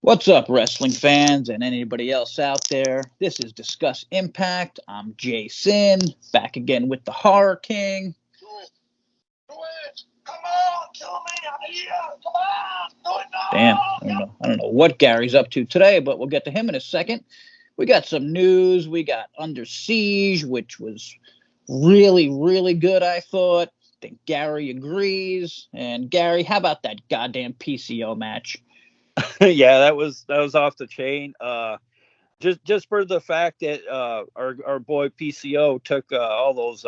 What's up, wrestling fans and anybody else out there? This is Discuss Impact. I'm JaySin, back again with the Horror King. Do it. Come on, kill me. I'm here. Come on. Do it now. Damn, I don't know what Gary's up to today, but we'll get to him in a second. We got some news. We got Under Siege, which was really, really good, I thought. I think Gary agrees. And Gary, how about that goddamn PCO match? Yeah, that was off the chain. Just for the fact that our boy PCO took all those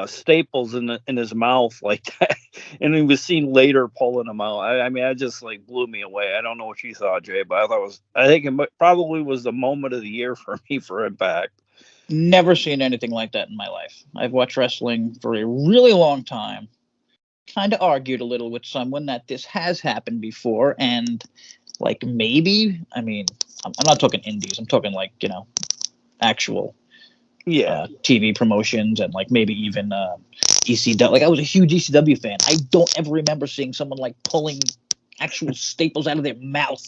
staples in his mouth like that, and he was seen later pulling them out. I mean, it just like blew me away. I don't know what you thought, Jay, but I think it probably was the moment of the year for me for Impact. Never seen anything like that in my life. I've watched wrestling for a really long time. Kind of argued a little with someone that this has happened before, and like maybe, I mean, I'm not talking indies. I'm talking like, actual TV promotions and like maybe even ECW. Like I was a huge ECW fan. I don't ever remember seeing someone like pulling actual staples out of their mouth.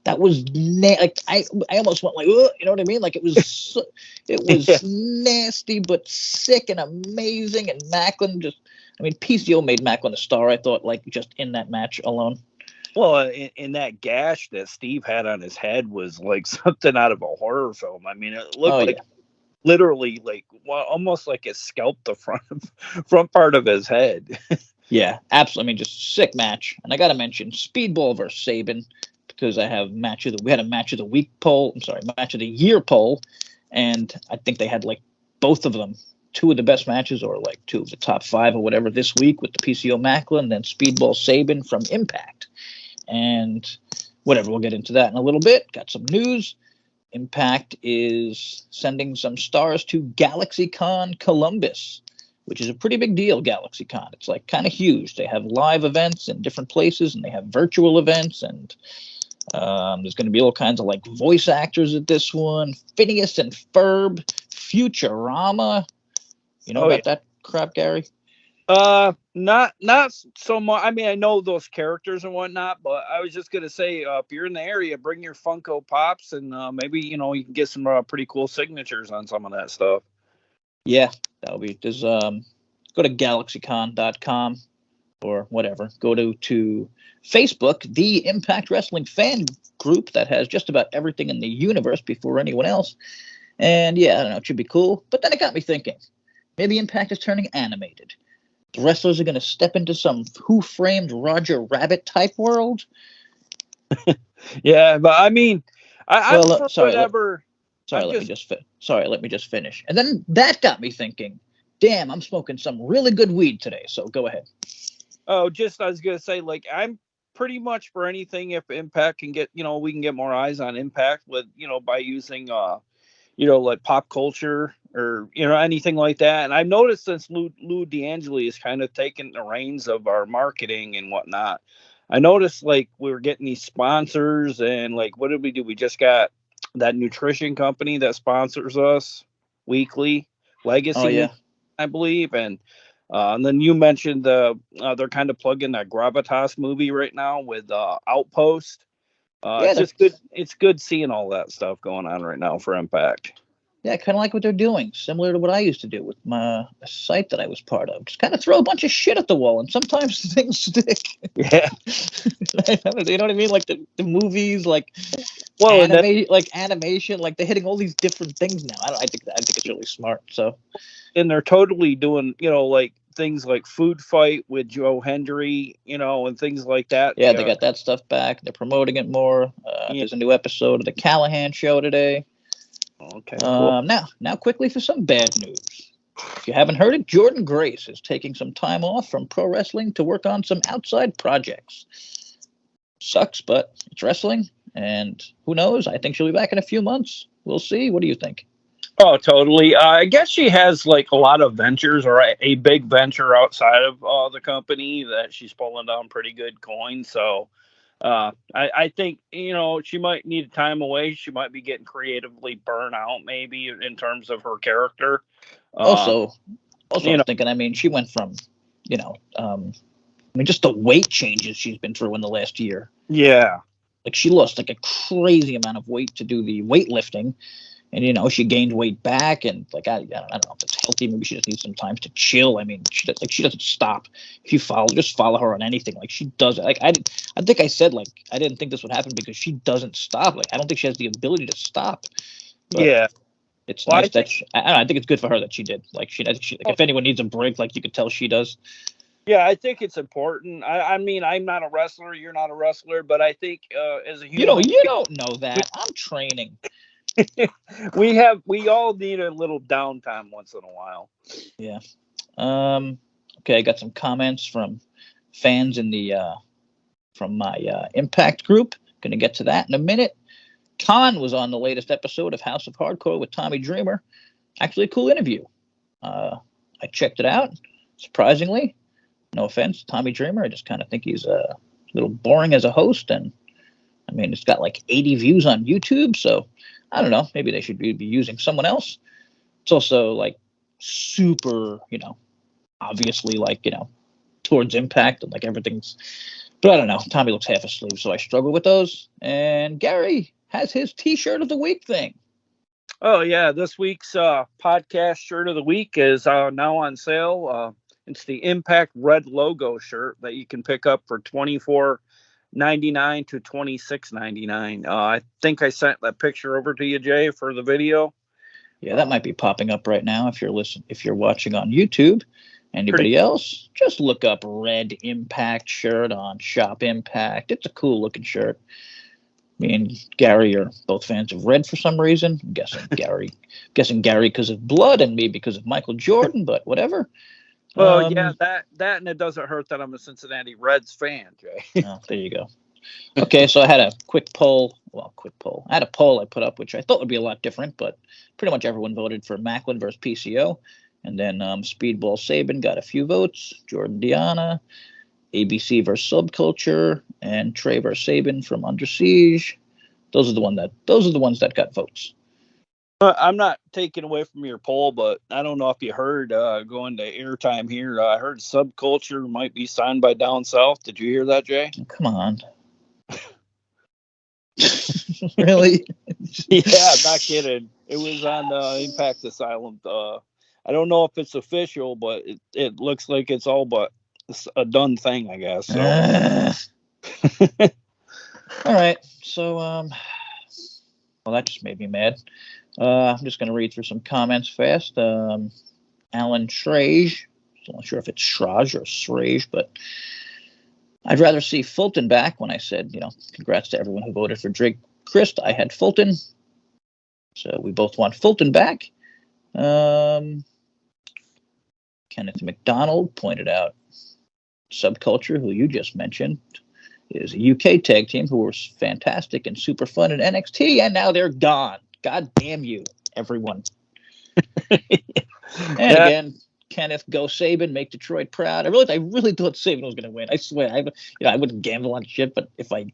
That was like I almost went like, ugh, you know what I mean? Like it was nasty but sick and amazing. And Maclin PCO made Maclin a star. I thought, like, just in that match alone. Well, in that gash that Steve had on his head was like something out of a horror film. I mean, it looked literally like almost like it scalped the front part of his head. Yeah, absolutely. I mean, just sick match. And I got to mention Speedball versus Sabin because we had a match of the week poll. I'm sorry, match of the year poll, and I think they had like both of them. Two of the best matches, or like two of the top five, or whatever, this week with the PCO Maclin, and then Speedball Sabin from Impact. And whatever, we'll get into that in a little bit. Got some news. Impact is sending some stars to GalaxyCon Columbus, which is a pretty big deal, GalaxyCon. It's like kind of huge. They have live events in different places, and they have virtual events, and there's going to be all kinds of like voice actors at this one. Phineas and Ferb, Futurama. You know about that crap, Gary? Not so much. I mean, I know those characters and whatnot, but I was just gonna say, if you're in the area, bring your Funko Pops, and maybe you can get some pretty cool signatures on some of that stuff. Yeah, that'll be. There's go to GalaxyCon.com or whatever. Go to Facebook, the Impact Wrestling fan group that has just about everything in the universe before anyone else. And yeah, I don't know, it should be cool. But then it got me thinking. Maybe Impact is turning animated. The wrestlers are going to step into some Who Framed Roger Rabbit type world. Yeah, but I mean, let me just finish. And then that got me thinking. Damn, I'm smoking some really good weed today. So go ahead. Oh, I was going to say, like, I'm pretty much for anything if Impact can get, we can get more eyes on Impact with, by using like pop culture or anything like that. And I've noticed since Lou D'Angeli is kind of taking the reins of our marketing and whatnot, I noticed like we were getting these sponsors, and like what did we do? We just got that nutrition company that sponsors us weekly, Legacy, I believe, and then you mentioned they're kind of plugging that Gravitas movie right now with Outpost. It's just good. It's good seeing all that stuff going on right now for Impact. Yeah, kind of like what they're doing, similar to what I used to do with a site that I was part of. Just kind of throw a bunch of shit at the wall, and sometimes things stick. Yeah, you know what I mean? Like the movies, like animation, like they're hitting all these different things now. I think it's really smart. So, and they're totally doing, like things like Food Fight with Joe Hendry, and things like that. Yeah, they got that stuff back. They're promoting it more. There's a new episode of the Callahan Show today. Okay, cool. Now quickly for some bad news. If you haven't heard it, Jordynne Grace is taking some time off from pro wrestling to work on some outside projects. Sucks, but it's wrestling, and who knows? I think she'll be back in a few months. We'll see. What do you think? Oh, totally. I guess she has like a lot of ventures, or a big venture outside of the company that she's pulling down pretty good coin. So I think, she might need time away. She might be getting creatively burnt out maybe in terms of her character. Also, I was thinking, she went from, just the weight changes she's been through in the last year. Yeah. like she lost like a crazy amount of weight to do the weightlifting, and she gained weight back, and like I don't know if it's healthy. Maybe she just needs some time to chill. I mean, she doesn't stop. If you follow her on anything, like she does. Like I think I said like I didn't think this would happen because she doesn't stop. Like I don't think she has the ability to stop. But yeah. it's nice that I think it's good for her that she did. Like if anyone needs a break, like you could tell she does. Yeah, I think it's important. I mean, I'm not a wrestler. You're not a wrestler, but I think as a human, you don't know that. I'm training. we all need a little downtime once in a while. Yeah. Okay, I got some comments from fans in the from my Impact group. Gonna get to that in a minute. Khan was on the latest episode of House of Hardcore with Tommy Dreamer. Actually, a cool interview. I checked it out. Surprisingly, no offense, Tommy Dreamer. I just kind of think he's a little boring as a host, and I mean, it's got like 80 views on YouTube, so I don't know. Maybe they should be using someone else. It's also like super, obviously like, towards Impact and like everything's. But I don't know. Tommy looks half asleep, so I struggle with those. And Gary has his T-shirt of the week thing. Oh yeah, this week's podcast shirt of the week is now on sale. It's the Impact red logo shirt that you can pick up for $24.99 to $26.99. I think I sent that picture over to you, Jay, for the video. Yeah, that might be popping up right now if you're watching on YouTube. Anybody else? Just look up Red Impact shirt on Shop Impact. It's a cool looking shirt. Me and Gary are both fans of red for some reason. I'm guessing Gary because of blood and me because of Michael Jordan, but whatever. Well, yeah, that and it doesn't hurt that I'm a Cincinnati Reds fan, Jay. Oh, there you go. Okay, so I had a quick poll. I had a poll I put up, which I thought would be a lot different, but pretty much everyone voted for Maclin versus PCO. And then Speedball Sabin got a few votes. Jordan Deanna, ABC versus Subculture, and Trey versus Sabin from Under Siege. Those are the ones that got votes. I'm not taking away from your poll, but I don't know if you heard going to airtime here. I heard Subculture might be signed by Down South. Did you hear that, Jay? Oh, come on. Really? Yeah, not kidding. It was on Impact Asylum. I don't know if it's official, but it looks like it's all but a done thing, I guess. So. All right. So, well, that just made me mad. I'm just going to read through some comments fast. Alan Shrage. I'm not sure if it's Shraj or Shrage, but I'd rather see Fulton back. When I said, congrats to everyone who voted for Drake Christ, I had Fulton. So we both want Fulton back. Kenneth McDonald pointed out Subculture, who you just mentioned, is a UK tag team who were fantastic and super fun in NXT, and now they're gone. God damn you, everyone. Again, Kenneth, go Sabin, make Detroit proud. I really thought Sabin was going to win. I swear, I wouldn't gamble on shit, but if like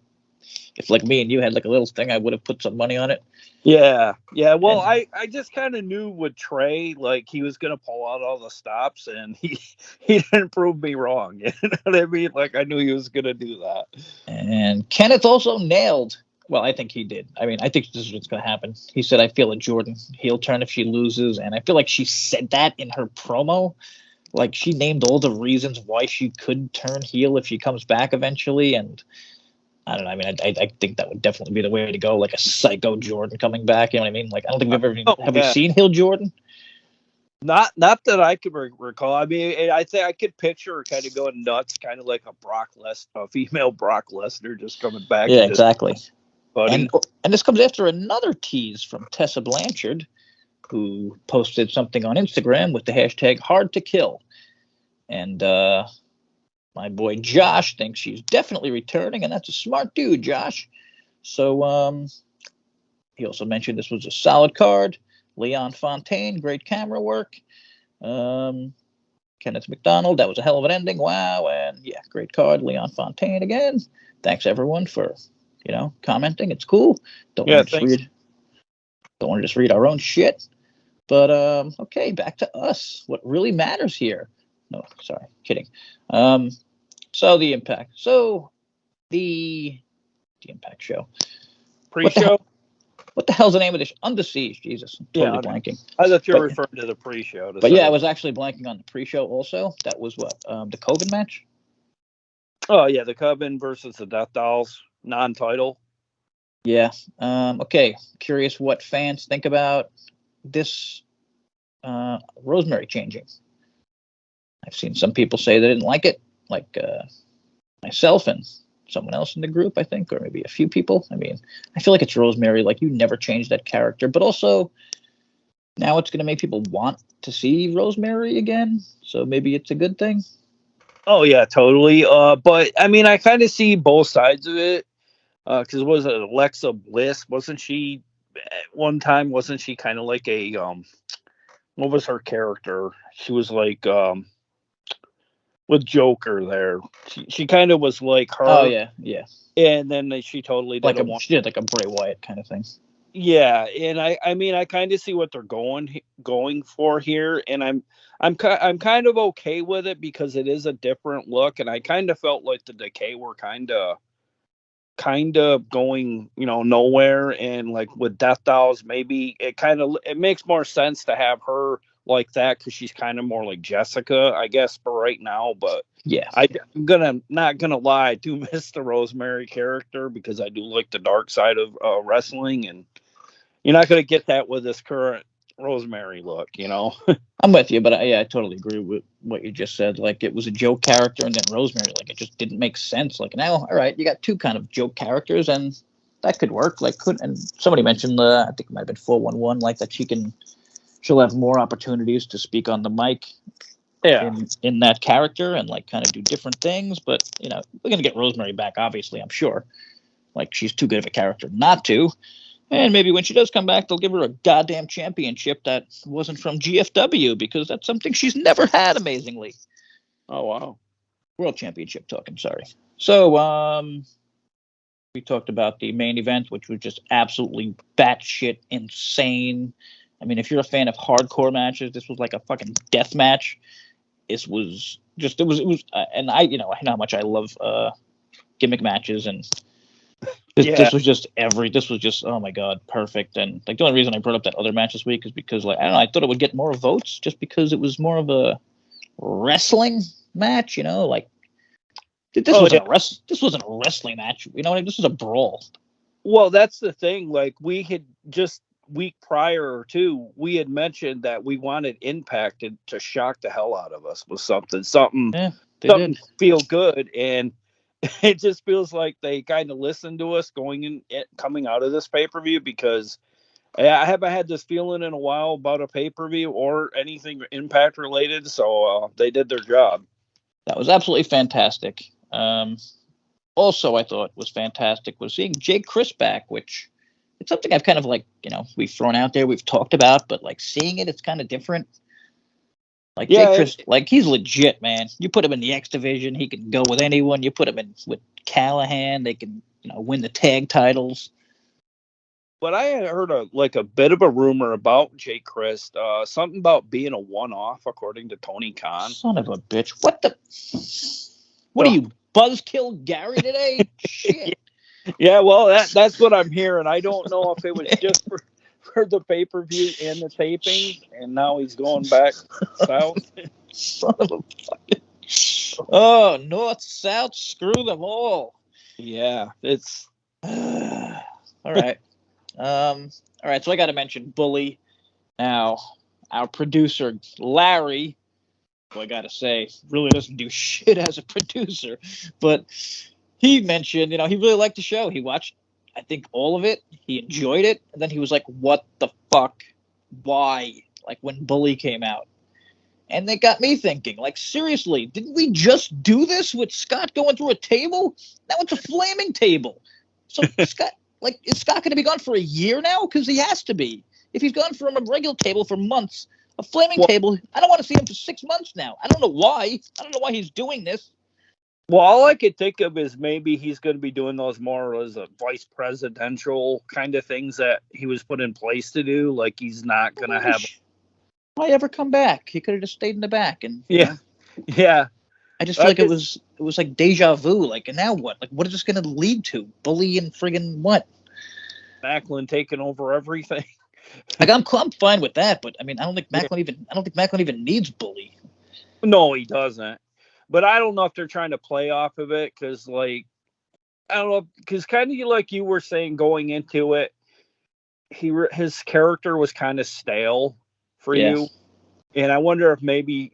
me and you had like a little thing, I would have put some money on it. Yeah. Well, I just kind of knew with Trey, like he was going to pull out all the stops, and he didn't prove me wrong. You know what I mean? Like I knew he was going to do that. And Kenneth also nailed. Well, I think he did. I mean, I think this is what's going to happen. He said, I feel a Jordan heel turn if she loses. And I feel like she said that in her promo. Like she named all the reasons why she could turn heel if she comes back eventually. And I don't know. I mean, I think that would definitely be the way to go. Like a psycho Jordan coming back. You know what I mean? Like, I don't think we've ever, have we seen heel Jordan? Not that I could recall. I mean, I think I could picture her kind of going nuts, kind of like a female Brock Lesnar just coming back. Yeah, exactly. And this comes after another tease from Tessa Blanchard, who posted something on Instagram with the hashtag hard to kill. And my boy Josh thinks she's definitely returning, and that's a smart dude, Josh. So he also mentioned this was a solid card. Leon Fontaine, great camera work. Kenneth McDonald, that was a hell of an ending. Wow. And yeah, great card. Leon Fontaine again. Thanks everyone for commenting. It's cool. Don't want to just read our own shit. But okay, back to us. What really matters here. No, sorry, kidding. So the Impact. So the the Impact show. Pre-show? What the hell's the name of this? Under Siege. Jesus, I'm totally blanking. I thought you were referring to the pre-show. But yeah, I was actually blanking on the pre-show also. That was what? The Coven match? Oh, yeah, the Coven versus the Death Dolls, non-title. Yeah. Okay. Curious what fans think about this Rosemary changing. I've seen some people say they didn't like it, like myself and someone else in the group, I think, or maybe a few people. I mean, I feel like it's Rosemary. Like, you never change that character, but also now it's going to make people want to see Rosemary again. So maybe it's a good thing. Oh, yeah, totally. But, I mean, I kind of see both sides of it. Because was it Alexa Bliss? Wasn't she kind of like a what was her character? She was like with Joker there. She kind of was like her. Oh yeah. And then she totally did she did like a Bray Wyatt kind of thing. Yeah, and I mean I kind of see what they're going for here, and I'm kind of okay with it because it is a different look, and I kind of felt like the Decay were kind of going, nowhere, and like with Death Dolls, maybe it makes more sense to have her like that because she's kind of more like Jessica, I guess, for right now. But yeah, I'm not gonna lie, I do miss the Rosemary character because I do like the dark side of wrestling, and you're not gonna get that with this current Rosemary look, I'm with you, but I totally agree with what you just said. Like, it was a joke character, and then Rosemary, like, it just didn't make sense. Like, now, all right, you got two kind of joke characters, and that could work. And somebody mentioned, I think it might have been 411, like that she'll have more opportunities to speak on the mic. Yeah. In that character and like kind of do different things, but we're gonna get Rosemary back, obviously, I'm sure. Like, she's too good of a character not to. And maybe when she does come back, they'll give her a goddamn championship that wasn't from GFW, because that's something she's never had, amazingly. Oh, wow. World Championship talking, sorry. So, we talked about the main event, which was just absolutely batshit insane. I mean, if you're a fan of hardcore matches, this was like a fucking death match. It was, and I know how much I love gimmick matches, and this was just, oh my god, perfect. And like, the only reason I brought up that other match this week is because, like, I don't know, I thought it would get more votes just because it was more of a wrestling match, like this wasn't a wrestling match, this was a brawl. Well, that's the thing. Like, we had just week prior or two, we had mentioned that we wanted Impact to shock the hell out of us with something feel good, and it just feels like they kind of listened to us coming out of this pay-per-view, because I haven't had this feeling in a while about a pay-per-view or anything Impact related, so they did their job. That was absolutely fantastic. Also, I thought was fantastic was seeing Jay Chris back, which it's something I've kind of we've thrown out there, we've talked about, but like seeing it's kind of different. Like, Jay Chris, like, he's legit, man. You put him in the X division, he can go with anyone. You put him in with Callahan, they can, win the tag titles. But I had heard a bit of a rumor about Jay Chris, something about being a one-off, according to Tony Khan. Son of a bitch! What are you, Buzzkill Gary today? Shit. Yeah, well, that's what I'm hearing. I don't know if it was just for the pay-per-view and the taping, and now he's going back south. Son of a fucking... Oh, north, south, screw them all. Yeah, it's... All right. All right, so I got to mention Bully. Now, our producer, Larry, who I got to say, really doesn't do shit as a producer, but he mentioned, he really liked the show. He watched, I think, all of it. He enjoyed it. And then he was like, what the fuck? Why? Like, when Bully came out. And they got me thinking, like, seriously, didn't we just do this with Scott going through a table? Now it's a flaming table. So Scott, like, is Scott going to be gone for a year now? Because he has to be. If he's gone from a regular table for months, a flaming table, I don't want to see him for 6 months now. I don't know why. I don't know why he's doing this. Well, all I could think of is maybe he's going to be doing those more as a vice presidential kind of things that he was put in place to do. Like, he's not going to have... Why ever come back? He could have just stayed in the back. And Yeah. I just feel like it was like deja vu. Like, and now what? Like, what is this going to lead to? Bully and friggin' what? Maclin taking over everything. Like, I'm fine with that, but I mean, I don't think Maclin even needs Bully. No, he doesn't. But I don't know if they're trying to play off of it because, like, I don't know, because kind of like you were saying going into it, his character was kind of stale for you, and I wonder if maybe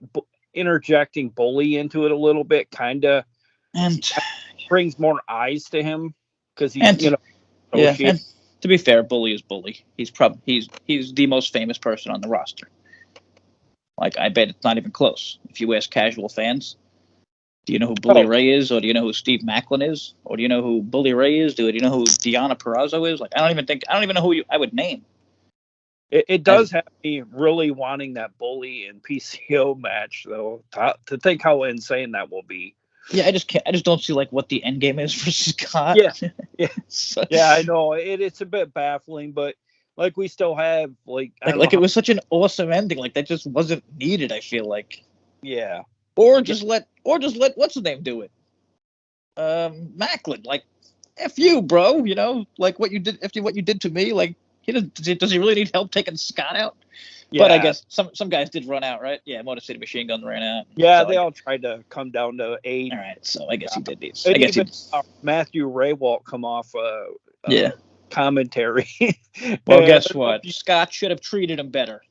interjecting Bully into it a little bit kind of brings more eyes to him because he's and to be fair, Bully is Bully. He's the most famous person on the roster. Like, I bet it's not even close. If you ask casual fans, do you know who Bully Ray is, or do you know who Steve Maclin is, or do you know who Bully Ray is? Do you know who Deonna Purrazzo is? Like, I don't even know who I would name. It does have me really wanting that Bully and PCO match, though. To think how insane that will be. Yeah, I just don't see like what the end game is for Scott. Yeah. Yeah, I know it's a bit baffling, but like we still have it was such an awesome ending. Like, that just wasn't needed. I feel like. Yeah. Or just let what's his name do it. Maclin, like, F you, bro. You know, like what you did to me. Like, does he really need help taking Scott out? Yeah. But I guess some guys did run out, right? Yeah, Motor City Machine Gun ran out. Yeah, so they all tried to come down to aid. All right, so I guess he did these. I guess Matthew Raywalt come off commentary. Well, guess what? Scott should have treated him better.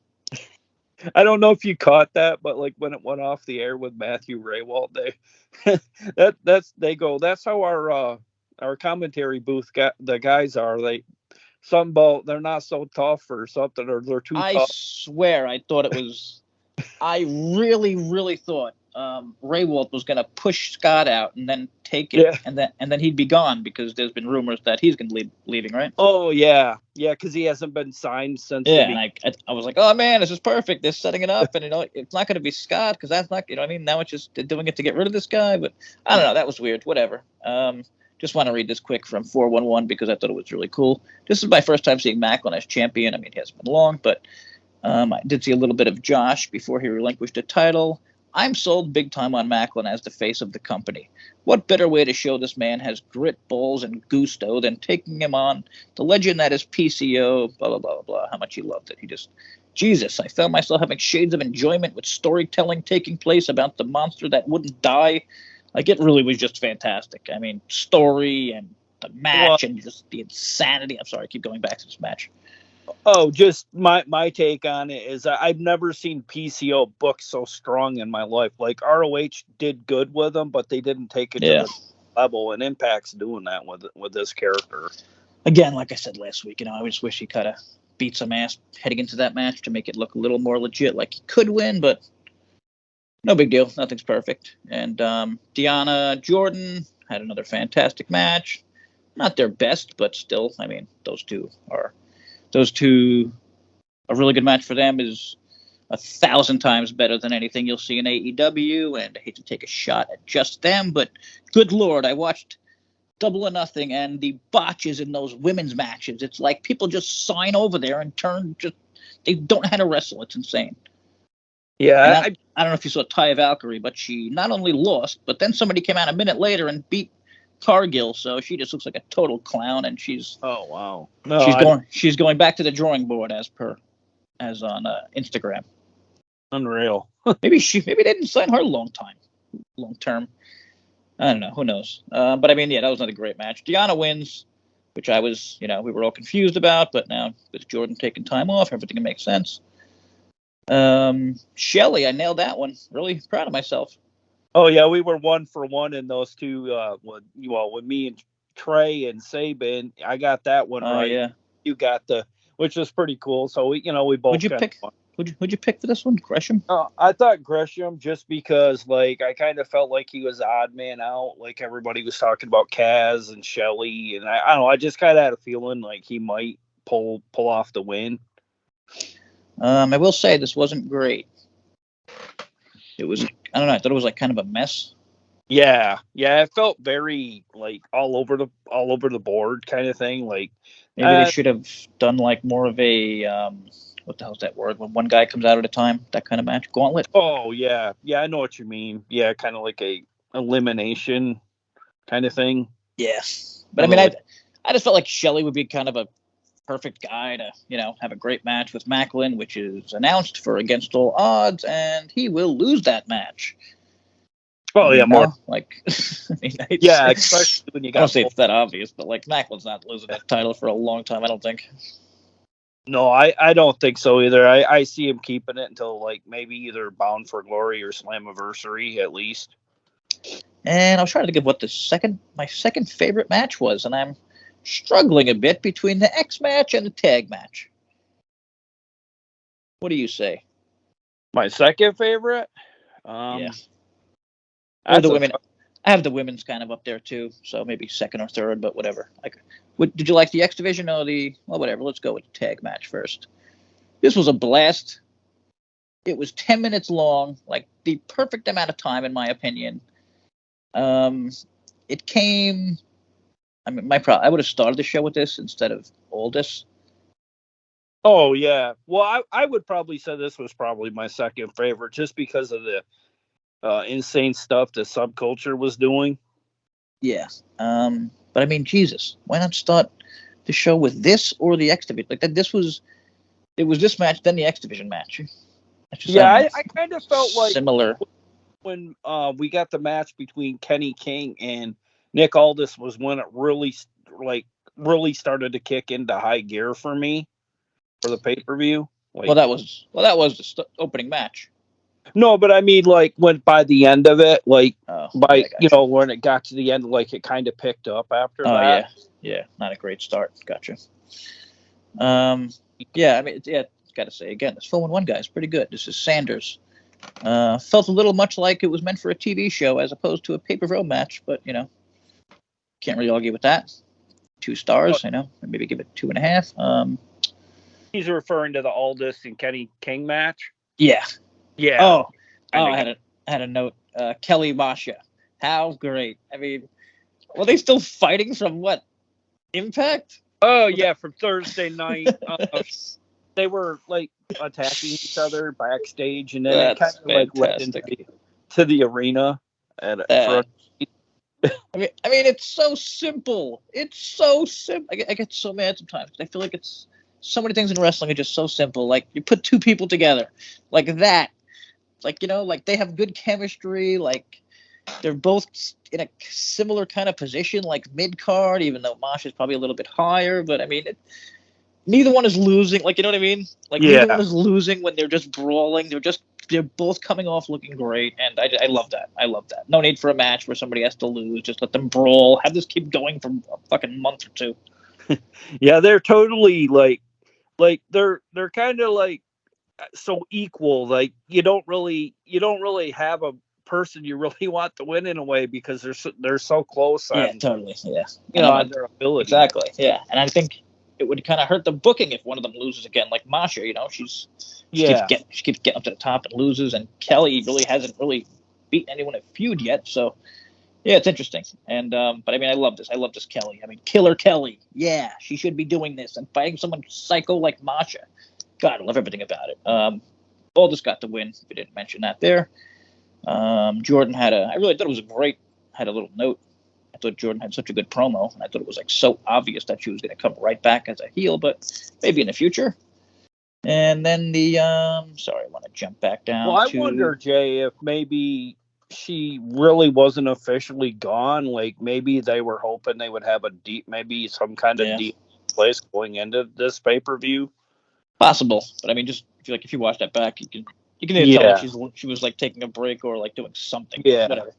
I don't know if you caught that, but like when it went off the air with Matthew Raywalt, that's how our commentary booth the guys are. They're not so tough or something, or they're too tough. I swear, I thought it was. I really, really thought Raywalt was going to push Scott out and then take it, and then he'd be gone, because there's been rumors that he's going to be leaving, right? Oh yeah, because he hasn't been signed since. Yeah, and I was like, oh man, this is perfect. They're setting it up, and it's not going to be Scott, because that's not, I mean, now it's just doing it to get rid of this guy. But I don't know, that was weird. Whatever. Just want to read this quick from 411 because I thought it was really cool. This is my first time seeing Maclin as champion. I mean, it hasn't been long, but I did see a little bit of Josh before he relinquished the title. I'm sold big time on Maclin as the face of the company. What better way to show this man has grit, balls, and gusto than taking him on the legend that is PCO, blah, blah, blah, blah, how much he loved it. Jesus, I found myself having shades of enjoyment with storytelling taking place about the monster that wouldn't die. Like, it really was just fantastic. I mean, story and the match and just the insanity. I'm sorry, I keep going back to this match. Oh, just my take on it is I've never seen PCO booked so strong in my life. Like, ROH did good with them, but they didn't take it to the level, and Impact's doing that with this character. Again, like I said last week, I just wish he could have beat some ass heading into that match to make it look a little more legit, like he could win, but no big deal. Nothing's perfect. And Deonna, Jordynne had another fantastic match. Not their best, but still, I mean, those two, a really good match for them is 1,000 times better than anything you'll see in AEW. And I hate to take a shot at just them, but good Lord, I watched Double or Nothing, and the botches in those women's matches. It's like people just sign over there and they don't know how to wrestle. It's insane. Yeah, I don't know if you saw Taya Valkyrie, but she not only lost, but then somebody came out a minute later and beat Cargill, so she just looks like a total clown, and she's wow. She's going back to the drawing board as on Instagram. Unreal. maybe they didn't sign her long term. I don't know. Who knows? But I mean, yeah, that was another great match. Deonna wins, which I was, we were all confused about, but now with Jordynne taking time off, everything makes sense. Shelly, I nailed that one. Really proud of myself. Oh yeah, we were 1 for 1 in those two. With me and Trey and Sabin, I got that one right. Yeah, you got which was pretty cool. So we both. Who'd you pick for this one, Gresham? I thought Gresham, just because I kind of felt like he was odd man out. Like, everybody was talking about Kaz and Shelly, and I don't know. I just kind of had a feeling like he might pull off the win. I will say this wasn't great. It was, I don't know, I thought it was kind of a mess. Yeah, it felt very all over the board kind of thing. Like, maybe they should have done more of a what the hell's that word? When one guy comes out at a time, that kind of match, gauntlet. Oh yeah, I know what you mean. Yeah, kind of like a elimination kind of thing. Yeah, but I mean, I just felt like Shelly would be kind of a perfect guy to, have a great match with Maclin, which is announced for Against All Odds, and he will lose that match. Oh yeah, more like, especially when you got. I don't say it's that obvious, but like Maclin's not losing that title for a long time. I don't think. No, I don't think so either. I see him keeping it until like maybe either Bound for Glory or Slammiversary at least. And I was trying to think of what my second favorite match was, and I'm struggling a bit between the X match and the tag match. What do you say? My second favorite? Yeah. Or the women. I have the women's kind of up there too, so maybe second or third, but whatever. Did you like the X Division or whatever? Let's go with the tag match first. This was a blast. It was 10 minutes long, like the perfect amount of time, in my opinion. It came. I mean, I would have started the show with this instead of Aldis. Oh yeah. Well, I would probably say this was probably my second favorite, just because of the insane stuff the Subculture was doing. Yeah. But I mean, Jesus, why not start the show with this or the X Division? Like that. It was this match, then the X Division match. I kind of felt like similar when we got the match between Kenny King and Nick Aldis was when it really started to kick into high gear for me for the pay-per-view. That was the opening match. No, but I mean, like, when by the end of it, when it got to the end, like, it kind of picked up after that. Yeah, not a great start. Gotcha. Yeah, I mean, gotta say again, this 4-1 guy is pretty good. This is Sanders. Felt a little much like it was meant for a TV show as opposed to a pay-per-view match, but can't really argue with that. 2 stars, maybe give it 2.5. He's referring to the Aldis and Kenny King match. Yeah. Yeah. I had a note. Kelly Masha, how great! I mean, were they still fighting from what? Impact? Oh yeah, from Thursday night. They were like attacking each other backstage, and then it kind of like went into the arena. I mean, it's so simple. It's so simple. I get so mad sometimes. I feel like it's so many things in wrestling are just so simple. Like you put 2 people together, like that. Like like they have good chemistry. Like they're both in a similar kind of position, like mid card. Even though Masha's probably a little bit higher, but I mean, neither one is losing. Like, you know what I mean? Like neither one is losing when they're just brawling. They're both coming off looking great, and I love that. I love that. No need for a match where somebody has to lose. Just let them brawl. Have this keep going for a fucking month or 2. Yeah, they're totally like they're kind of like so equal. Like you don't really have a person you really want to win in a way because they're so close. Totally. Yeah, on their ability. Exactly. Yeah, and I think it would kind of hurt the booking if one of them loses again, like Masha. She keeps getting up to the top and loses, and Kelly really hasn't beaten anyone at feud yet. So yeah, it's interesting. And but I mean, I love this. I love this Kelly. I mean, Killer Kelly. Yeah, she should be doing this and fighting someone psycho like Masha. God, I love everything about it. Aldis got the win. We didn't mention that there. Jordynne I really thought it was great. Had a little note. I thought Jordynne had such a good promo, and I thought it was like so obvious that she was going to come right back as a heel, but maybe in the future. And then I want to jump back down. Well, I wonder, Jay, if maybe she really wasn't officially gone. Like maybe they were hoping they would have some kind of deep place going into this pay-per-view. Possible, but I mean, just if you watch that back, you can tell she was like taking a break or like doing something. Yeah. Whatever.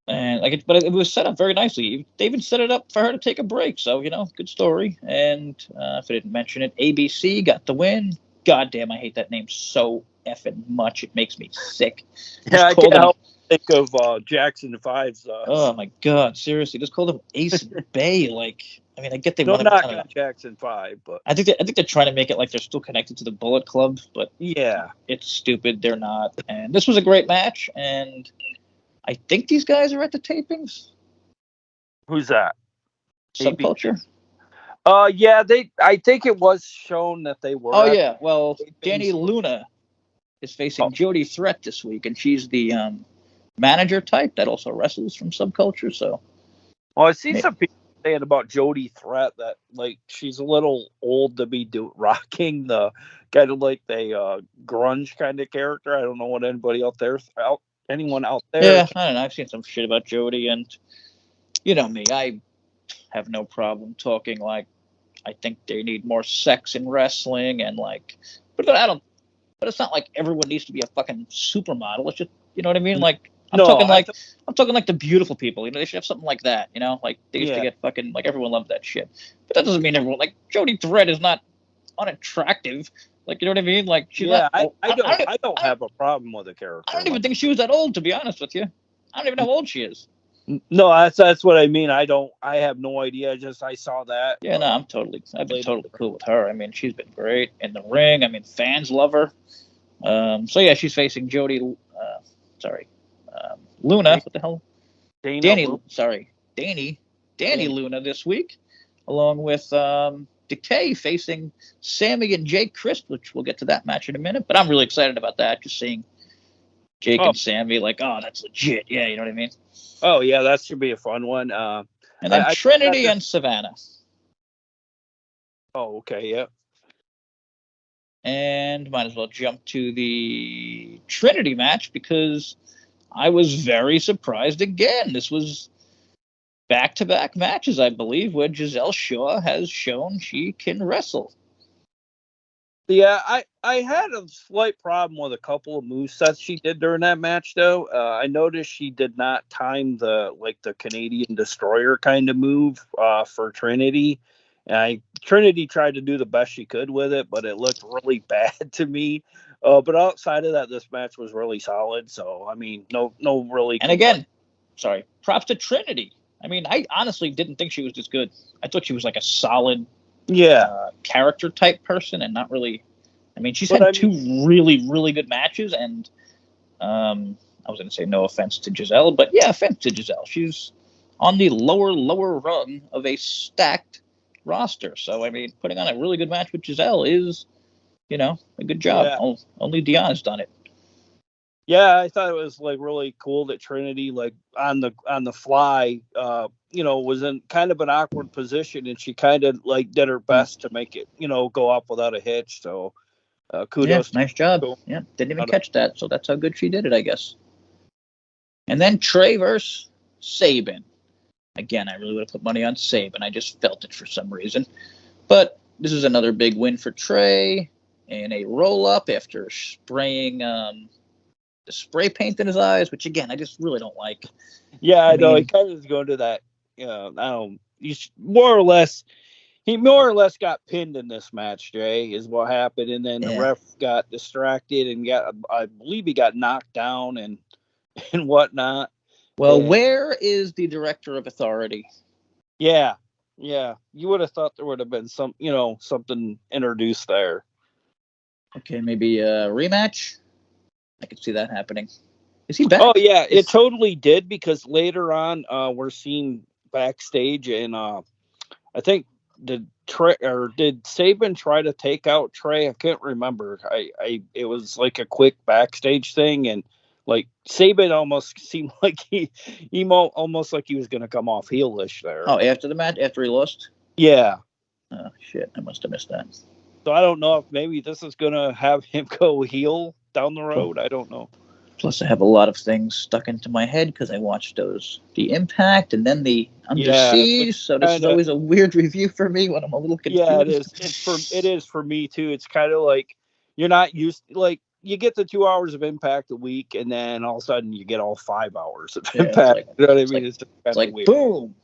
And but it was set up very nicely. They even set it up for her to take a break. So good story. And if I didn't mention it, ABC got the win. God damn, I hate that name so effing much. It makes me sick. Yeah, I can't help think of Jackson 5's. Oh my God, seriously, just call them Ace and Bay. Like, I mean, I get they want to knock on Jackson 5, but I think they're trying to make it like they're still connected to the Bullet Club, but yeah, it's stupid. They're not. And this was a great match, and I think these guys are at the tapings. Who's that? Subculture. Yeah, I think it was shown that they were. Oh yeah, well, Danny Facebook. Luna is facing Oh. Jody Threat this week, and she's the manager type that also wrestles from Subculture. So, Well, I see some people saying about Jody Threat that like she's a little old to be rocking the kind of like the grunge kind of character. I don't know what anyone out there. yeah, I don't know. I've seen some shit about Jody, and you know me, I have no problem talking like I think they need more sex in wrestling, and like, but I don't. But it's not like everyone needs to be a fucking supermodel. It's just, you know what I mean? Like, I'm talking like the beautiful people. You know, they should have something like that. You know, like they used to get fucking like everyone loved that shit. But that doesn't mean everyone like Jody Thread is not unattractive. Like, you know what I mean? Like, she's not. I don't have a problem with the character. I don't even think she was that old, to be honest with you. I don't even know how old she is. No, that's what I mean. I have no idea. I saw that. Yeah, no, I've been totally cool with her. I mean, she's been great in the ring. I mean, fans love her. So yeah, she's facing Jody. Luna. What the hell? Danny Luna this week, along with Decay facing Sammy and Jake Crisp, which we'll get to that match in a minute. But I'm really excited about that. Just seeing Jake and Sammy, like, oh, that's legit. Yeah, you know what I mean? Oh yeah, that should be a fun one. And then Trinity and Savannah. Oh, okay, yeah. And might as well jump to the Trinity match because I was very surprised again. This was back-to-back matches, I believe, where Giselle Shaw has shown she can wrestle. Yeah, I had a slight problem with a couple of movesets she did during that match, though. I noticed she did not time the Canadian Destroyer kind of move for Trinity. Trinity tried to do the best she could with it, but it looked really bad to me. But outside of that, this match was really solid. So, I mean, no really. And again, props to Trinity. I mean, I honestly didn't think she was this good. I thought she was like a solid character type person and not really. I mean, she's had two really, really good matches. And I was going to say no offense to Giselle, but yeah, offense to Giselle. She's on the lower rung of a stacked roster. So, I mean, putting on a really good match with Giselle is, you know, a good job. Yeah. Only Dion's done it. Yeah, I thought it was like really cool that Trinity, like on the fly, was in kind of an awkward position, and she kind of like did her best to make it, go up without a hitch. So, kudos. Yeah, nice job. Cool. Yeah, didn't even catch that. So that's how good she did it, I guess. And then Trey versus Sabin. Again, I really would have put money on Sabin. I just felt it for some reason. But this is another big win for Trey in a roll-up after spraying the spray paint in his eyes, which, again, I just really don't like. Yeah, I know. He kind of is going to that, he more or less got pinned in this match, Jay, is what happened. And then the ref got distracted and I believe he got knocked down and whatnot. Well, where is the director of authority? Yeah. You would have thought there would have been something introduced there. Okay, maybe a rematch. I could see that happening. Is he back? Oh yeah, it totally did, because later on we're seeing backstage, and I think did Sabin try to take out Trey? I can't remember. It was like a quick backstage thing, and like Sabin almost seemed like he almost like he was going to come off heelish there. Oh, after the match, after he lost? Yeah. Oh shit, I must have missed that. So I don't know if maybe this is going to have him go heel down the road. I don't know. Plus, I have a lot of things stuck into my head because I watched the Impact and then the Under Siege. So this is always a weird review for me when I'm a little confused. Yeah, it is. It is for me too. It's kind of like you're not used like you get the 2 hours of Impact a week, and then all of a sudden you get all 5 hours of Impact. You know what I mean? It's like weird. Boom.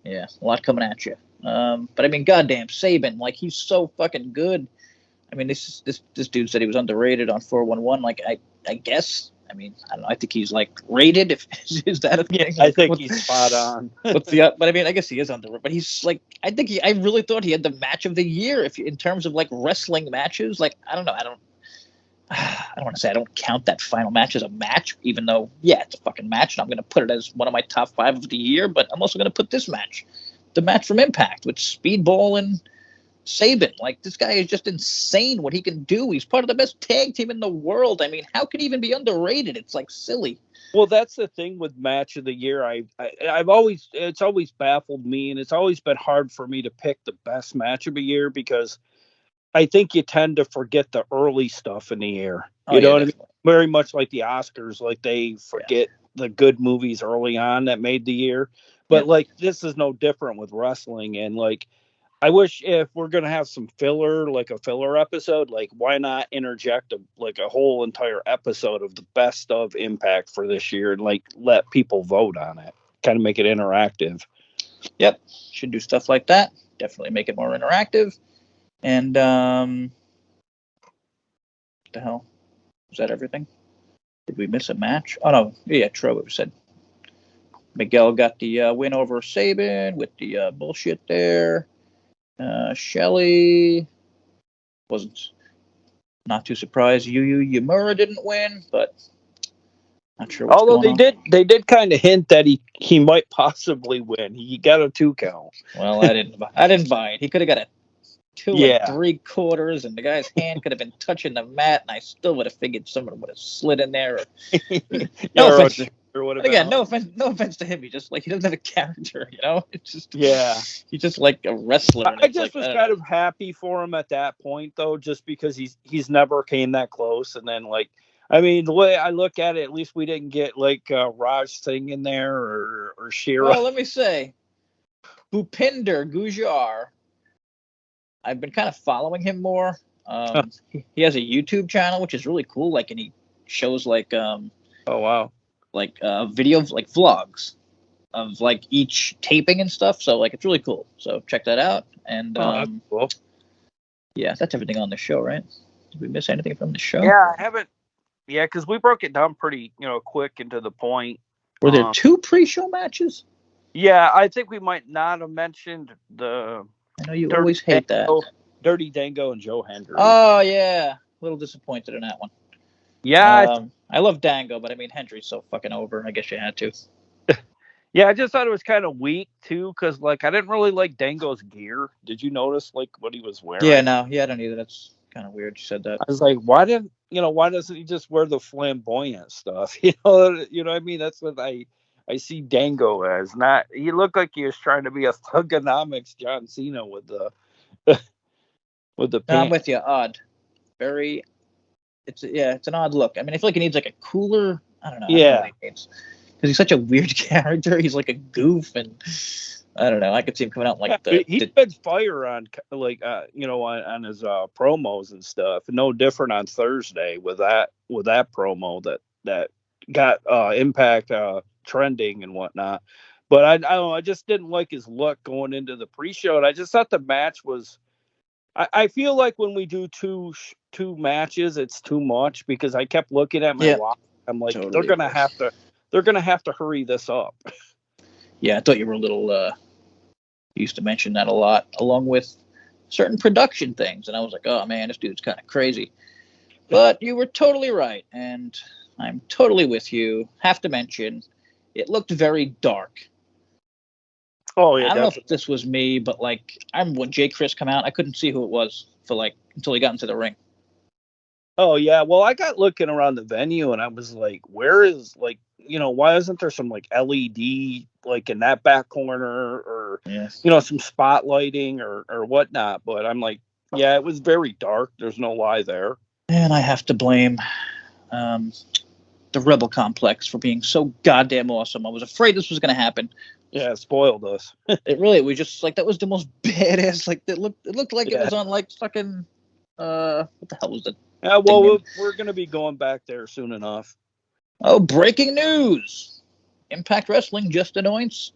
Yeah, a lot coming at you. But I mean, goddamn, Sabin, like he's so fucking good. I mean, this dude said he was underrated on 411. Like I guess. I mean, I don't know. I think he's like rated. Is that a thing? I think he's spot on. But I mean, I guess he is underrated. But he's like, I really thought he had the match of the year in terms of like wrestling matches. Like, I don't know. I don't want to say I don't count that final match as a match, even though it's a fucking match, and I'm going to put it as one of my top 5 of the year. But I'm also going to put this match the match from Impact with Speedball and Sabin. Like, this guy is just insane what he can do. He's part of the best tag team in the world. I mean, how can he even be underrated? It's like silly. Well, that's the thing with match of the year. I've always, it's always baffled me, and it's always been hard for me to pick the best match of the year because I think you tend to forget the early stuff in the year. You know what I mean? Very much like the Oscars, like they forget the good movies early on that made the year. But like, this is no different with wrestling. And like, I wish if we're going to have some filler, like a filler episode, like why not interject a whole entire episode of the best of Impact for this year and like let people vote on it, kind of make it interactive. Yep. Should do stuff like that. Definitely make it more interactive. And, what the hell? Was that everything? Did we miss a match? Oh, no. Yeah, Trey said Miguel got the win over Sabin with the bullshit there. Shelly wasn't not too surprised. Yamura didn't win, but not sure what's Although going on. They did kind of hint that he might possibly win. He got a 2 count. Well, I didn't buy it. He could have got a 2 3/4, and the guy's hand could have been touching the mat, and I still would have figured someone would have slid in there. No offense. Again, no offense to him. He doesn't have a character, you know. It's just he's just like a wrestler. I just was kind of happy for him at that point, though, just because he's never came that close. And then, like, I mean, the way I look at it, at least we didn't get like Raj Singh in there or Shiro. Well, let me say, Bhupinder Gujar. I've been kind of following him more. He has a YouTube channel, which is really cool. Like, and he shows like oh wow. Like video like vlogs of like each taping and stuff. So like it's really cool. So check that out. And that's cool. Yeah, that's everything on the show, right? Did we miss anything from the show? Yeah, I haven't. Yeah, because we broke it down pretty, quick and to the point. Were there 2 pre-show matches? Yeah, I think we might not have mentioned the. I know you always hate Dango, that. Dirty Dango and Joe Hendry. Oh yeah, a little disappointed in that one. Yeah, I love Dango, but I mean Hendry's so fucking over. I guess you had to. Yeah, I just thought it was kind of weak too, because like I didn't really like Dango's gear. Did you notice like what he was wearing? Yeah, no, I don't either. That's kind of weird. You said that. I was like, why doesn't he just wear the flamboyant stuff? You know what I mean? That's what I see Dango as. Not he looked like he was trying to be a Thugonomics John Cena with the with the. No, I'm with you. Odd, very. It's an odd look. I mean, I feel like he needs like a cooler. I don't know. Yeah. Because he's such a weird character. He's like a goof, and I don't know. I could see him coming out like he spends fire on like on his promos and stuff. No different on Thursday with that promo that got Impact trending and whatnot. But I don't know. I just didn't like his look going into the pre-show, and I just thought the match was. I feel like when we do two matches, it's too much because I kept looking at my watch. I'm like, totally. They're gonna have to hurry this up. Yeah, I thought you were a little. You used to mention that a lot, along with certain production things, and I was like, oh man, this dude's kind of crazy. But you were totally right, and I'm totally with you. Have to mention, it looked very dark. Oh yeah, I don't know if this was me, but like I remember when Jay Chris come out, I couldn't see who it was for like until he got into the ring. Oh yeah, well I got looking around the venue and I was like, where is like why isn't there some like LED like in that back corner or some spotlighting or whatnot? But I'm like, yeah, it was very dark. There's no lie there. And I have to blame the Rebel Complex for being so goddamn awesome. I was afraid this was going to happen. Yeah, it spoiled us. It was just like that was the most badass. Like it looked like it was on like fucking what the hell was it? Yeah, well, we're gonna be going back there soon enough. Oh, breaking news! Impact Wrestling just announced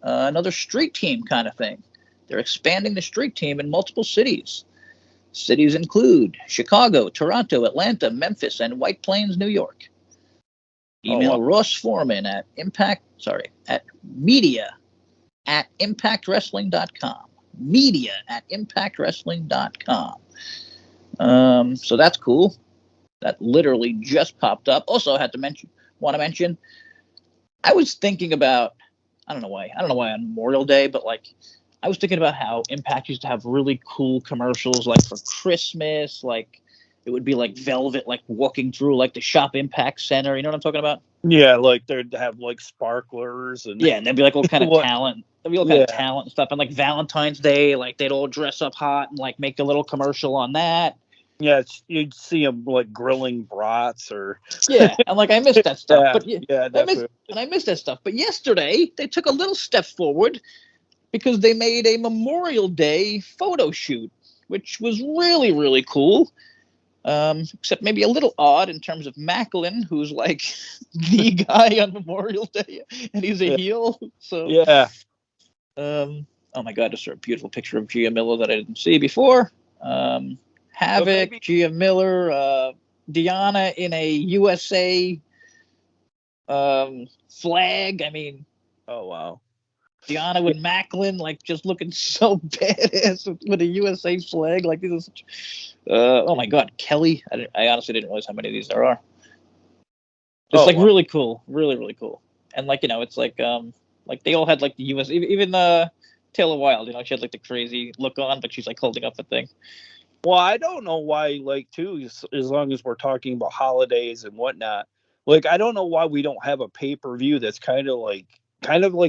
another street team kind of thing. They're expanding the street team in multiple cities. Cities include Chicago, Toronto, Atlanta, Memphis, and White Plains, New York. Email Ross Foreman at media@impactwrestling.com. Media@impactwrestling.com. So that's cool. That literally just popped up. Also, I want to mention, I was thinking about, I don't know why. I don't know why on Memorial Day, but like I was thinking about how Impact used to have really cool commercials, like for Christmas, like it would be like Velvet, like walking through like the Shop Impact Center. You know what I'm talking about? Yeah, like they'd have like sparklers and Yeah, and there'd be like all kind of what? talent. There'd be all kind of talent and stuff. And like Valentine's Day, like they'd all dress up hot and like make a little commercial on that. Yeah, you'd see them like grilling brats or Yeah, and like I missed that stuff. But yeah, definitely. I missed that stuff. But yesterday they took a little step forward because they made a Memorial Day photo shoot, which was really, really cool. Except maybe a little odd in terms of Maclin, who's like the guy on Memorial Day, and he's a heel. So yeah. Oh my God, just a beautiful picture of Gia Miller that I didn't see before. Havoc, Gia Miller, Deanna in a USA flag. I mean, oh wow. Deanna with Maclin, like just looking so badass with a USA flag. Like this is, oh my God, Kelly. I honestly didn't realize how many of these there are. It's really cool, really really cool. And like it's like they all had like the US, even Taylor Wilde. She had like the crazy look on, but she's like holding up a thing. Well, I don't know why, like, too, as long as we're talking about holidays and whatnot, like, I don't know why we don't have a pay-per-view that's kind of like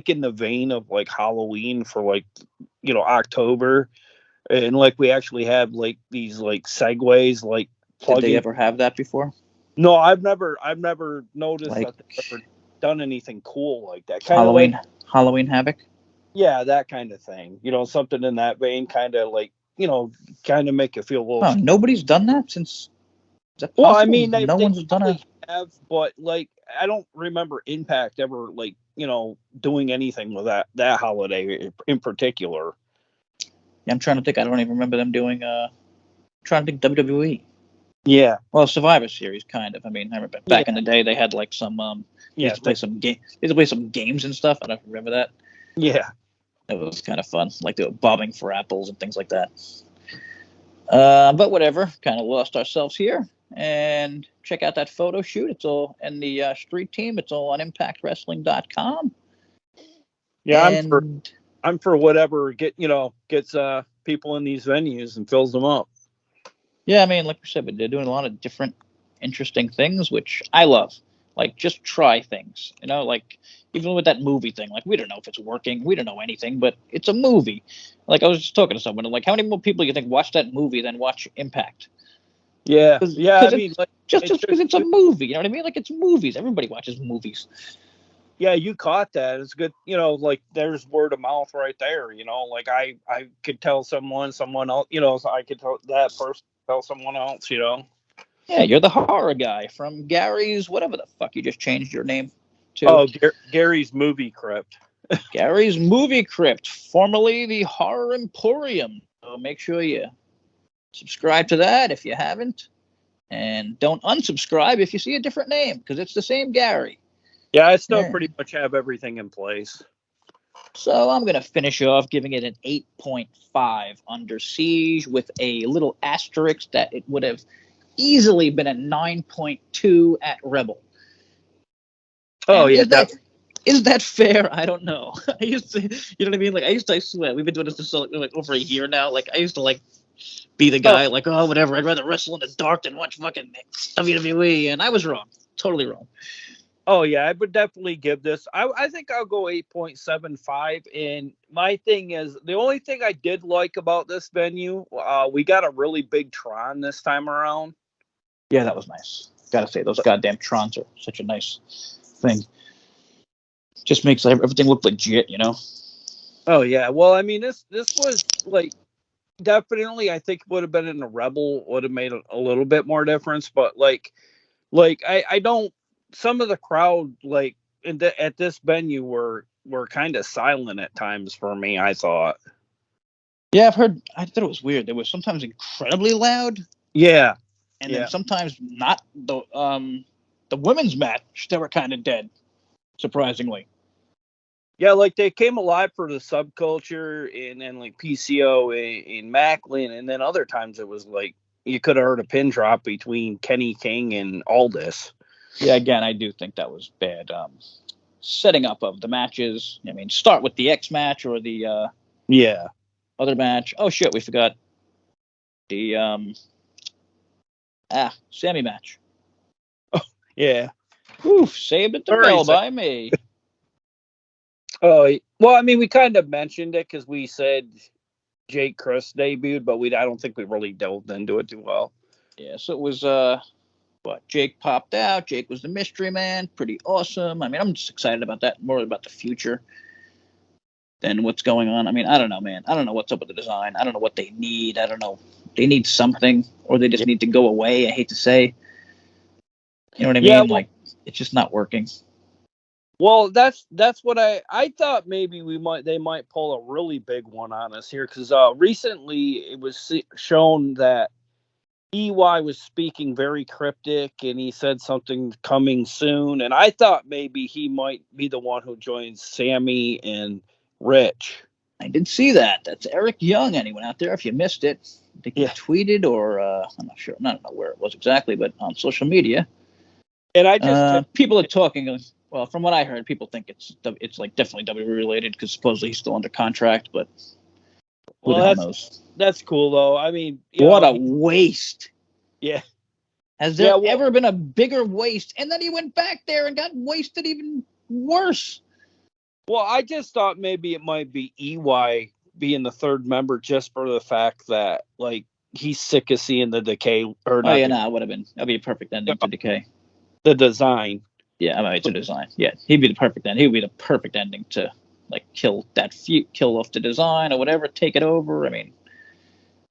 in the vein of like Halloween for like, October. And like, we actually have like these like segues, like plugging. Did they ever have that before? No, I've never noticed that they've ever done anything cool like that. Halloween Havoc? Yeah, that kind of thing. Something in that vein, kind of like, kind of make it feel a little. Oh, nobody's done that since. Well, I mean, no one's done it. But like, I don't remember Impact ever like doing anything with that holiday in particular. Yeah, I'm trying to think. I don't even remember them doing. Trying to think WWE. Yeah. Well, Survivor Series, kind of. I mean, I remember back in the day they had like some. They used to play some game. They used to play some games and stuff. I don't remember that. Yeah. It was kind of fun. Like they were bobbing for apples and things like that. But whatever. Kind of lost ourselves here. And check out that photo shoot. It's all in the street team. It's all on ImpactWrestling.com. Yeah, I'm for whatever gets people in these venues and fills them up. Yeah, I mean, like we said, but they're doing a lot of different, interesting things, which I love. Like, just try things. Like even with that movie thing, like we don't know if it's working. We don't know anything, but it's a movie. Like I was just talking to someone, and like, how many more people do you think watch that movie than watch Impact? Yeah, yeah. I mean, like, just because it's a movie, you know what I mean? Like it's movies. Everybody watches movies. Yeah, you caught that. It's good. Like there's word of mouth right there. Like I could tell someone else. I could tell that person tell someone else. Yeah, you're the horror guy from Gary's whatever the fuck you just changed your name to. Oh, Gary's Movie Crypt. Gary's Movie Crypt, formerly the Horror Emporium. So make sure you subscribe to that if you haven't, and don't unsubscribe if you see a different name because it's the same Gary. Yeah, I still pretty much have everything in place. So I'm going to finish off giving it an 8.5 Under Siege with a little asterisk that it would have easily been a 9.2 at Rebel. Oh, and yeah. Is that fair? I don't know. I used to, you know what I mean? Like, I swear, we've been doing this for like over a year now. Like, I used to like be the guy, like, oh, whatever. I'd rather wrestle in the dark than watch fucking WWE. And I was wrong. Totally wrong. Oh, yeah, I would definitely give this. I think I'll go 8.75. And my thing is, the only thing I did like about this venue, we got a really big Tron this time around. Yeah, that was nice. Gotta say, those goddamn Trons are such a nice thing. Just makes everything look legit, Oh, yeah. Well, I mean, this was, like, definitely, I think would have been in a Rebel, would have made a little bit more difference. But, like I don't, some of the crowd, like, at this venue were kind of silent at times for me, I thought. Yeah, I thought it was weird. They were sometimes incredibly loud. Yeah. And then sometimes not. The women's match, they were kind of dead, surprisingly. Yeah, like they came alive for the subculture and then like PCO in Maclin, and then other times it was like you could have heard a pin drop between Kenny King and Aldis. Yeah, again, I do think that was bad setting up of the matches. I mean, start with the X match or the other match. Oh shit, we forgot the Sammy match. Yeah. Oof, saved at the bell by me. Oh, well, I mean, we kind of mentioned it because we said Jake Chris debuted, but I don't think we really delved into it too well. Yeah, so it was Jake popped out. Jake was the mystery man. Pretty awesome. I mean, I'm just excited about that, more about the future than what's going on. I mean, I don't know, man. I don't know what's up with the design. I don't know what they need. I don't know. They need something, or they just need to go away. I hate to say. You know what I mean? Well, it's just not working. Well, that's what I thought. Maybe they might pull a really big one on us here, because recently it was shown that EY was speaking very cryptic, and he said something coming soon, and I thought maybe he might be the one who joins Sammy and Rich. I did see that. That's Eric Young. Anyone out there, if you missed it, I think he tweeted, or I'm not sure. I don't know where it was exactly, but on social media. And I just people are talking. Well, from what I heard, people think it's like definitely WWE related, because supposedly he's still under contract. But who the hell knows? That's cool though. I mean, what a waste. Yeah. Has there ever been a bigger waste? And then he went back there and got wasted even worse. Well, I just thought maybe it might be EY being the third member, just for the fact that like he's sick of seeing the decay. It would have been. That'd be a perfect ending to decay. The design. Yeah, I mean, it's a design. Yeah, he'd be the perfect end. He would be the perfect ending to like kill off the design or whatever, take it over. I mean,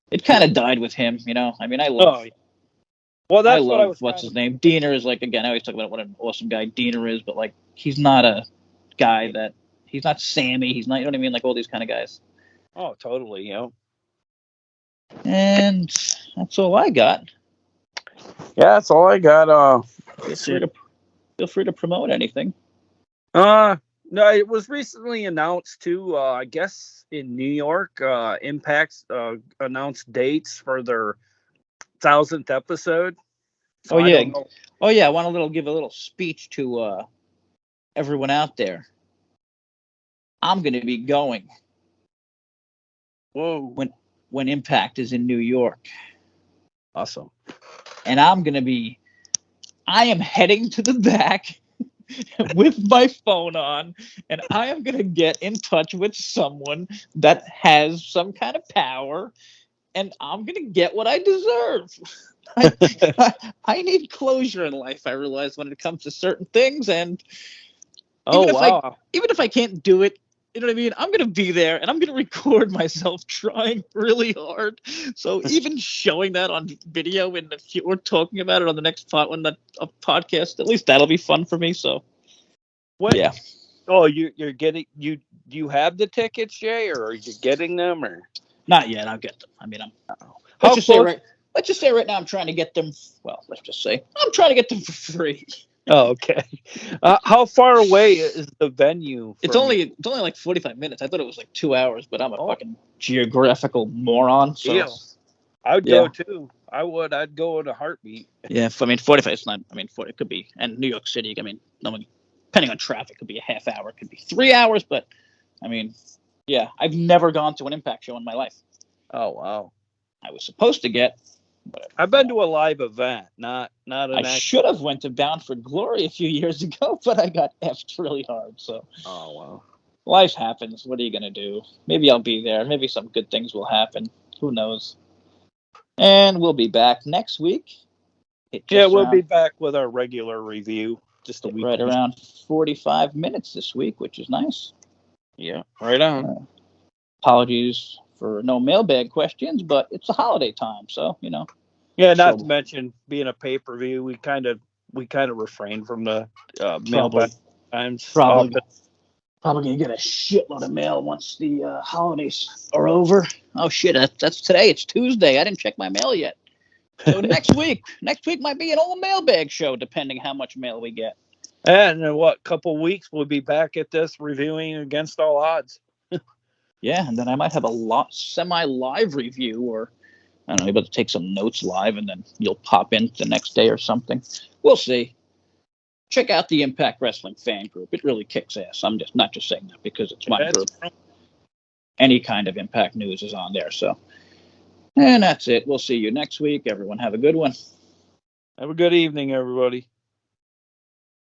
it kind of died with him, you know. I mean, I love. Well, that's what I was. What's his name? Diener is like, again, I always talk about what an awesome guy Diener is, but like he's not a guy that he's not Sammy. He's not. You know what I mean? Like all these kind of guys. Oh, totally. You know. And that's all I got. Yeah, that's all I got. Feel free to promote anything. No, it was recently announced too. I guess in New York, Impact announced dates for their 1000th episode. So I want to give a little speech to everyone out there. I'm going to be going. Whoa! When Impact is in New York. Awesome. And I am heading to the back with my phone on, and I am going to get in touch with someone that has some kind of power, and I'm going to get what I deserve. I need closure in life, I realize, when it comes to certain things, and even if I can't do it, you know what I mean? I'm going to be there, and I'm going to record myself trying really hard. So even showing that on video, and if we're talking about it on the next podcast, at least that'll be fun for me. So, yeah. Oh, you're getting do you have the tickets, Jay, or are you getting them, or not yet? I'll get them. I mean, let's just say right now I'm trying to get them. Well, let's just say I'm trying to get them for free. Oh, okay. How far away is the venue? It's only like 45 minutes. I thought it was like 2 hours, but I'm a fucking geographical moron. So I would go too. I would. I'd go in a heartbeat. Yeah, I mean 45. It's not. I mean 40. It could be. And New York City. I mean, depending on traffic, could be a half hour. It could be 3 hours. But I mean, yeah, I've never gone to an Impact show in my life. Oh wow. I was supposed to get. I've been to a live event, not an. I should have went to Bound for Glory a few years ago, but I got effed really hard. So. Oh wow. Life happens. What are you gonna do? Maybe I'll be there. Maybe some good things will happen. Who knows? And we'll be back next week. We'll be back with our regular review. Just a week. Right around 45 minutes this week, which is nice. Yeah, right on. Apologies for no mailbag questions, but it's a holiday time, so you know. Yeah, not to mention being a pay-per-view, we kind of refrain from the mailbag times. Probably gonna get a shitload of mail once the holidays are over. Oh shit, that's today. It's Tuesday. I didn't check my mail yet. So next week might be an old mailbag show, depending how much mail we get. And in couple weeks we'll be back at this reviewing Against All Odds. Yeah, and then I might have a semi-live review, or I don't know, able to take some notes live, and then you'll pop in the next day or something. We'll see. check out the Impact Wrestling fan group. It really kicks ass. I'm just not just saying that because it's my group. Any kind of Impact news is on there. So, and that's it. We'll see you next week. Everyone have a good one. Have a good evening, everybody.